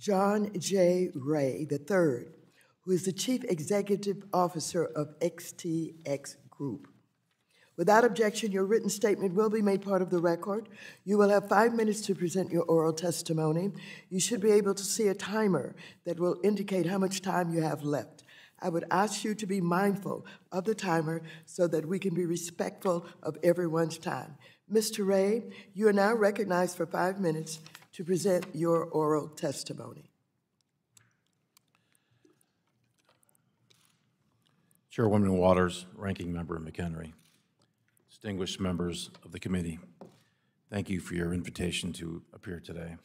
John J. Ray III, who is the Chief Executive Officer of FTX Group. Without objection, your written statement will be made part of the record. You will have 5 minutes to present your oral testimony. You should be able to see a timer that will indicate how much time you have left. I would ask you to be mindful of the timer so that we can be respectful of everyone's time. Mr. Ray, you are now recognized for 5 minutes to present your oral testimony. Chairwoman Waters, Ranking Member McHenry, distinguished members of the committee, thank you for your invitation to appear today.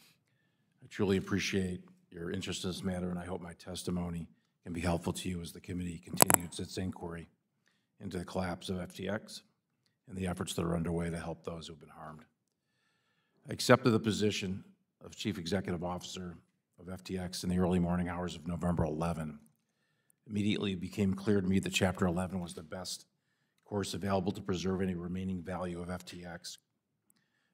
I truly appreciate your interest in this matter, and I hope my testimony can be helpful to you as the committee continues its inquiry into the collapse of FTX and the efforts that are underway to help those who have been harmed. I accepted the position of Chief Executive Officer of FTX in the early morning hours of November 11. Immediately it became clear to me that Chapter 11 was the best course available to preserve any remaining value of FTX.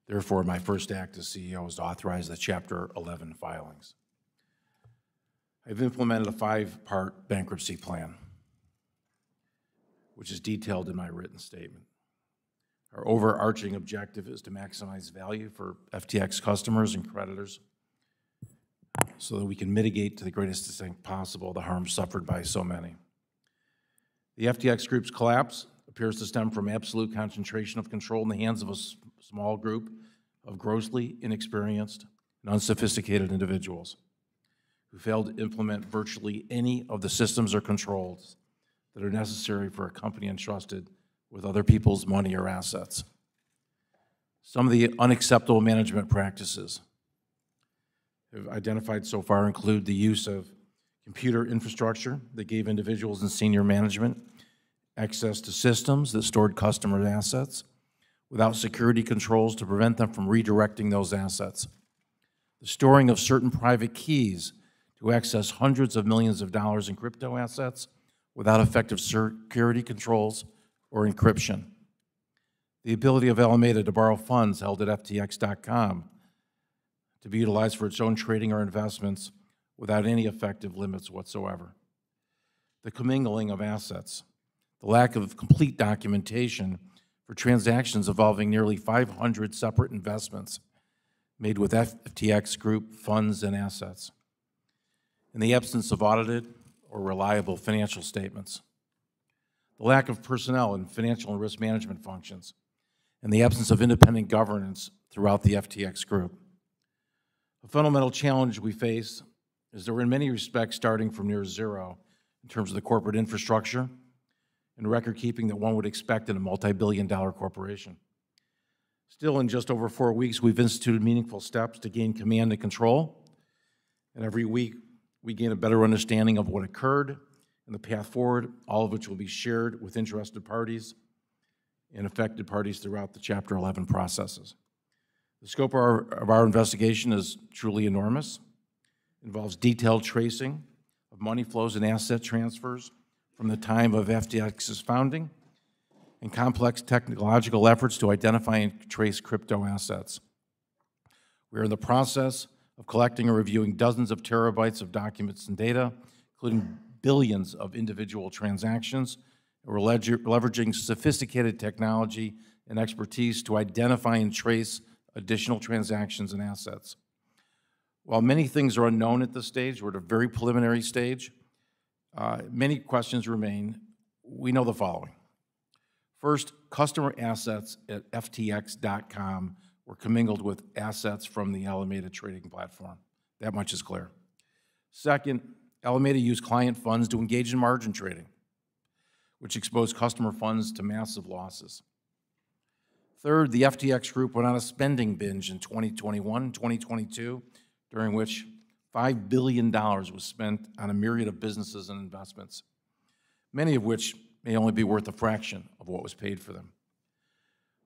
Therefore, my first act as CEO was to authorize the Chapter 11 filings. I've implemented a 5-part bankruptcy plan, which is detailed in my written statement. Our overarching objective is to maximize value for FTX customers and creditors so that we can mitigate to the greatest extent possible the harm suffered by so many. The FTX Group's collapse appears to stem from absolute concentration of control in the hands of a small group of grossly inexperienced and unsophisticated individuals who failed to implement virtually any of the systems or controls that are necessary for a company entrusted with other people's money or assets. Some of the unacceptable management practices identified so far include the use of computer infrastructure that gave individuals in senior management access to systems that stored customer assets without security controls to prevent them from redirecting those assets. The storing of certain private keys to access hundreds of millions of dollars in crypto assets without effective security controls or encryption. The ability of Alameda to borrow funds held at FTX.com to be utilized for its own trading or investments without any effective limits whatsoever. The commingling of assets, the lack of complete documentation for transactions involving nearly 500 separate investments made with FTX Group funds and assets, and the absence of audited or reliable financial statements, the lack of personnel in financial and risk management functions, and the absence of independent governance throughout the FTX Group. A fundamental challenge we face is that we're in many respects starting from near zero in terms of the corporate infrastructure and record keeping that one would expect in a multi-billion-dollar corporation. Still, in just over 4 weeks, we've instituted meaningful steps to gain command and control, and every week we gain a better understanding of what occurred and the path forward, all of which will be shared with interested parties and affected parties throughout the Chapter 11 processes. The scope of our investigation is truly enormous. It involves detailed tracing of money flows and asset transfers from the time of FTX's founding and complex technological efforts to identify and trace crypto assets. We are in the process of collecting and reviewing dozens of terabytes of documents and data, including billions of individual transactions. We're leveraging sophisticated technology and expertise to identify and trace additional transactions and assets. While many things are unknown at this stage, we're at a very preliminary stage, many questions remain. We know the following. First, customer assets at FTX.com were commingled with assets from the Alameda trading platform. That much is clear. Second, Alameda used client funds to engage in margin trading, which exposed customer funds to massive losses. Third, the FTX Group went on a spending binge in 2021 and 2022, during which $5 billion was spent on a myriad of businesses and investments, many of which may only be worth a fraction of what was paid for them.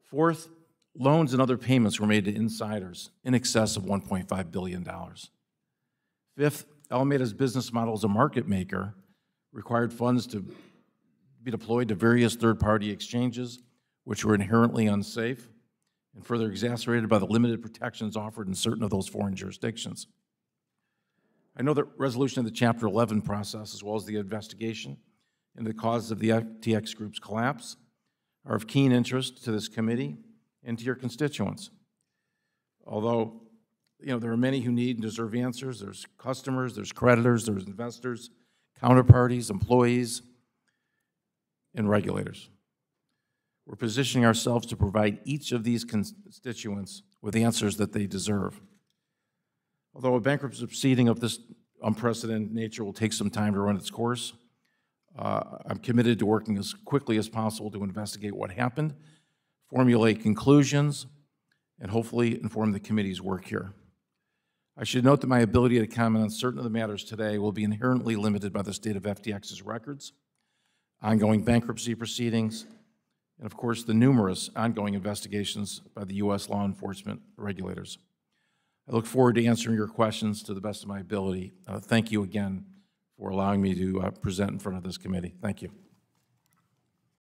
Fourth, loans and other payments were made to insiders in excess of $1.5 billion. Fifth, Alameda's business model as a market maker required funds to be deployed to various third-party exchanges, which were inherently unsafe and further exacerbated by the limited protections offered in certain of those foreign jurisdictions. I know that resolution of the Chapter 11 process, as well as the investigation into the causes of the FTX Group's collapse, are of keen interest to this committee and to your constituents. Although, there are many who need and deserve answers. There's customers, there's creditors, there's investors, counterparties, employees, and regulators. We're positioning ourselves to provide each of these constituents with answers that they deserve. Although a bankruptcy proceeding of this unprecedented nature will take some time to run its course, I'm committed to working as quickly as possible to investigate what happened, formulate conclusions, and hopefully inform the committee's work here. I should note that my ability to comment on certain of the matters today will be inherently limited by the state of FTX's records, ongoing bankruptcy proceedings, and of course the numerous ongoing investigations by the U.S. law enforcement regulators. I look forward to answering your questions to the best of my ability. Thank you again for allowing me to present in front of this committee. Thank you.